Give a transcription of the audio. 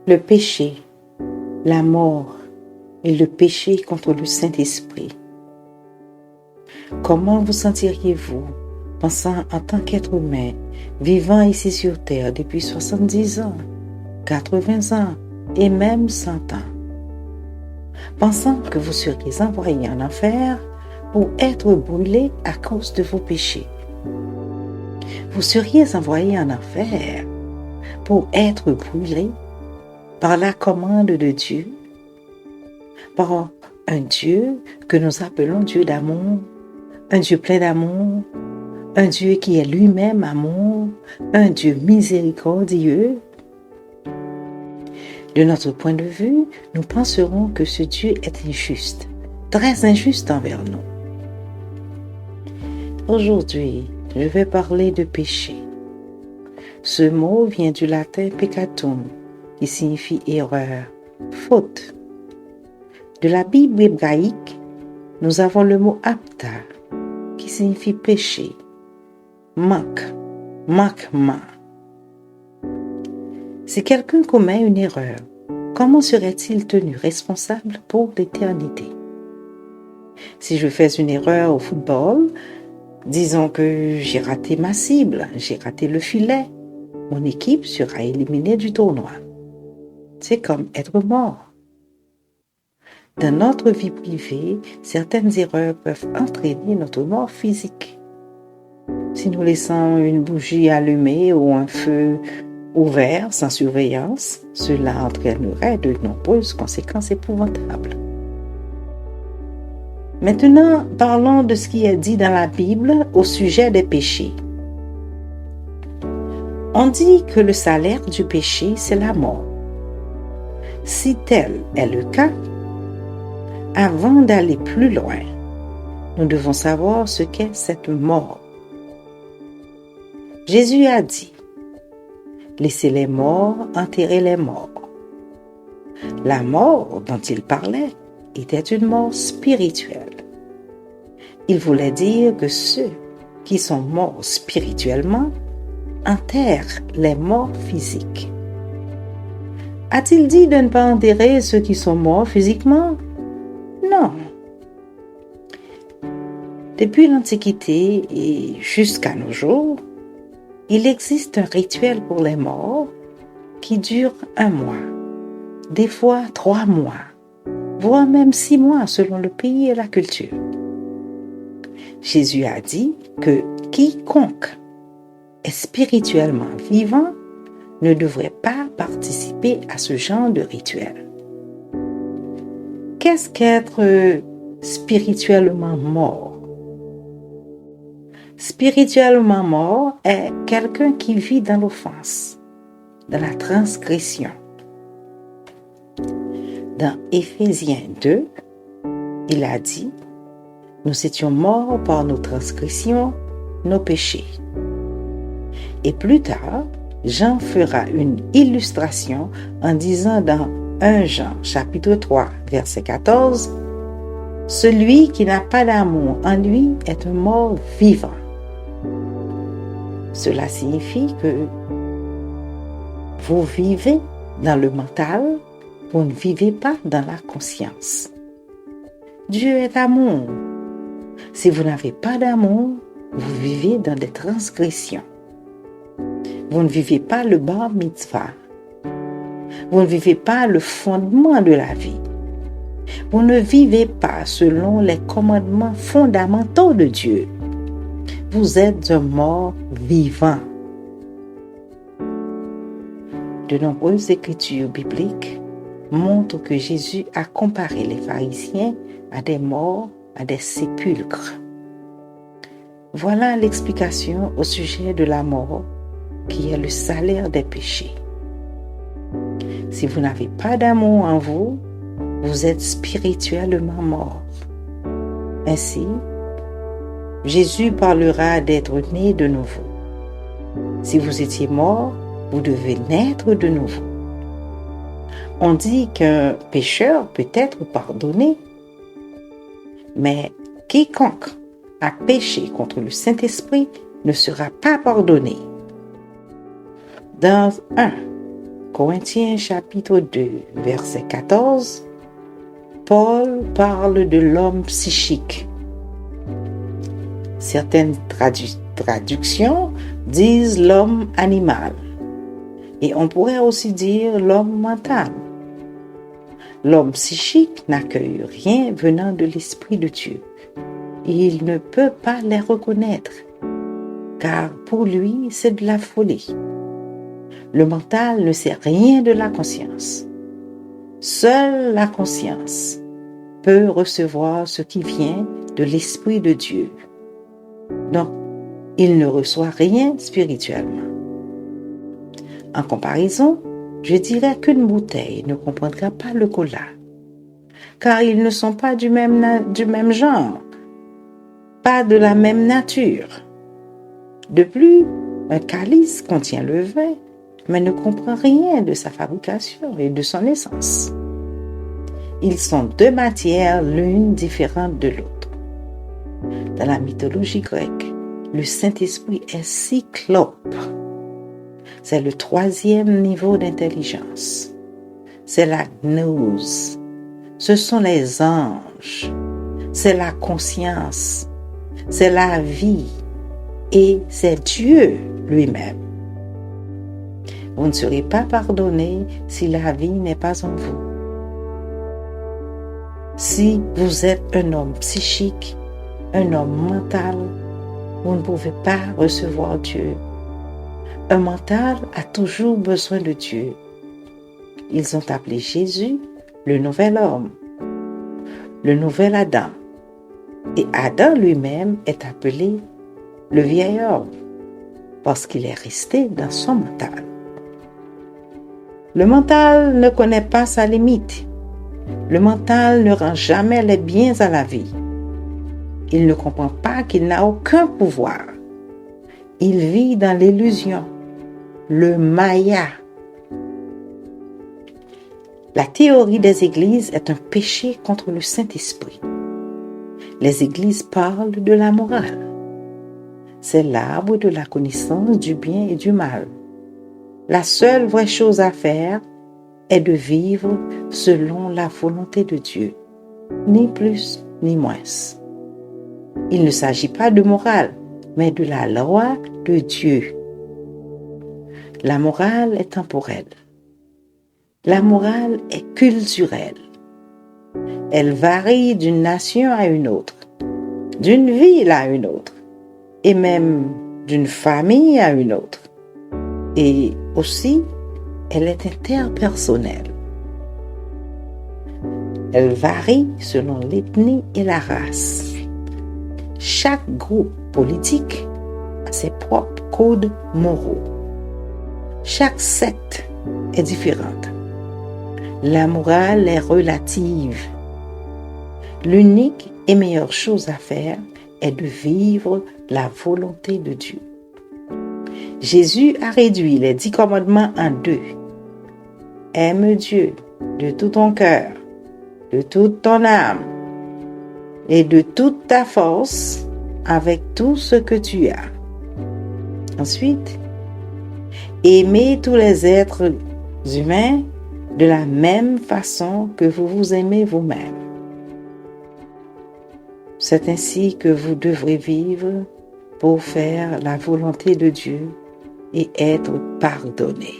le péché, la mort et le péché contre le Saint-Esprit. Comment vous sentiriez-vous pensant en tant qu'être humain, vivant ici sur Terre depuis 70 ans, 80 ans et même 100 ans, pensant que vous seriez envoyé en enfer pour être brûlé à cause de vos péchés? Vous seriez envoyé en enfer pour être brûlé par la commande de Dieu, par un Dieu que nous appelons Dieu d'amour, un Dieu plein d'amour, un Dieu qui est lui-même amour, un Dieu miséricordieux. De notre point de vue, nous penserons que ce Dieu est injuste, très injuste envers nous. Aujourd'hui, je vais parler de péché. Ce mot vient du latin peccatum, qui signifie erreur, faute. De la Bible hébraïque, nous avons le mot apta, qui signifie péché, manque, manquement. Si quelqu'un commet une erreur, comment serait-il tenu responsable pour l'éternité? Si je fais une erreur au football, disons que j'ai raté ma cible, j'ai raté le filet, mon équipe sera éliminée du tournoi. C'est comme être mort. Dans notre vie privée, certaines erreurs peuvent entraîner notre mort physique. Si nous laissons une bougie allumée ou un feu ouvert sans surveillance, cela entraînerait de nombreuses conséquences épouvantables. Maintenant, parlons de ce qui est dit dans la Bible au sujet des péchés. On dit que le salaire du péché, c'est la mort. Si tel est le cas, avant d'aller plus loin, nous devons savoir ce qu'est cette mort. Jésus a dit, « Laissez les morts enterrer les morts ». La mort dont il parlait était une mort spirituelle. Il voulait dire que ceux qui sont morts spirituellement enterrent les morts physiques. A-t-il dit de ne pas enterrer ceux qui sont morts physiquement? Non. Depuis l'Antiquité et jusqu'à nos jours, il existe un rituel pour les morts qui dure 1 mois, des fois 3 mois, voire même 6 mois selon le pays et la culture. Jésus a dit que quiconque est spirituellement vivant ne devrait pas participer à ce genre de rituel. Qu'est-ce qu'être spirituellement mort? Spirituellement mort est quelqu'un qui vit dans l'offense, dans la transgression. Dans Éphésiens 2, il a dit, « Nous étions morts par nos transgressions, nos péchés. » Et plus tard, Jean fera une illustration en disant dans 1 Jean chapitre 3 verset 14, « Celui qui n'a pas d'amour en lui est un mort vivant. » Cela signifie que vous vivez dans le mental, vous ne vivez pas dans la conscience. Dieu est amour. Si vous n'avez pas d'amour, vous vivez dans des transgressions. Vous ne vivez pas le bar mitzvah. Vous ne vivez pas le fondement de la vie. Vous ne vivez pas selon les commandements fondamentaux de Dieu. Vous êtes un mort vivant. De nombreuses écritures bibliques montrent que Jésus a comparé les pharisiens à des morts, à des sépulcres. Voilà l'explication au sujet de la mort, qui est le salaire des péchés. Si vous n'avez pas d'amour en vous, vous êtes spirituellement mort. Ainsi, Jésus parlera d'être né de nouveau. Si vous étiez mort, vous devez naître de nouveau. On dit qu'un pécheur peut être pardonné, mais quiconque a péché contre le Saint-Esprit ne sera pas pardonné. Dans 1 Corinthiens chapitre 2, verset 14, Paul parle de l'homme psychique. Certaines traductions disent l'homme animal. Et on pourrait aussi dire l'homme mental. L'homme psychique n'accueille rien venant de l'Esprit de Dieu. Il ne peut pas les reconnaître, car pour lui, c'est de la folie. Le mental ne sait rien de la conscience. Seule la conscience peut recevoir ce qui vient de l'Esprit de Dieu. Donc, il ne reçoit rien spirituellement. En comparaison, je dirais qu'une bouteille ne comprendra pas le cola, car ils ne sont pas du même genre, pas de la même nature. De plus, un calice contient le vin, mais ne comprend rien de sa fabrication et de son essence. Ils sont deux matières, l'une différente de l'autre. Dans la mythologie grecque, le Saint-Esprit est cyclope. C'est le 3e niveau d'intelligence. C'est la gnose. Ce sont les anges. C'est la conscience. C'est la vie. Et c'est Dieu lui-même. Vous ne serez pas pardonné si la vie n'est pas en vous. Si vous êtes un homme psychique, un homme mental, vous ne pouvez pas recevoir Dieu. Un mental a toujours besoin de Dieu. Ils ont appelé Jésus le nouvel homme, le nouvel Adam. Et Adam lui-même est appelé le vieil homme, parce qu'il est resté dans son mental. Le mental ne connaît pas sa limite. Le mental ne rend jamais les biens à la vie. Il ne comprend pas qu'il n'a aucun pouvoir. Il vit dans l'illusion, le maya. La théorie des églises est un péché contre le Saint-Esprit. Les églises parlent de la morale. C'est l'arbre de la connaissance du bien et du mal. La seule vraie chose à faire est de vivre selon la volonté de Dieu, ni plus ni moins. Il ne s'agit pas de morale, mais de la loi de Dieu. La morale est temporelle. La morale est culturelle. Elle varie d'une nation à une autre, d'une ville à une autre, et même d'une famille à une autre. Et aussi, elle est interpersonnelle. Elle varie selon l'ethnie et la race. Chaque groupe politique a ses propres codes moraux. Chaque secte est différente. La morale est relative. L'unique et meilleure chose à faire est de vivre la volonté de Dieu. Jésus a réduit les 10 commandements en 2. Aime Dieu de tout ton cœur, de toute ton âme et de toute ta force avec tout ce que tu as. Ensuite, aimez tous les êtres humains de la même façon que vous vous aimez vous-même. C'est ainsi que vous devrez vivre pour faire la volonté de Dieu et être pardonné.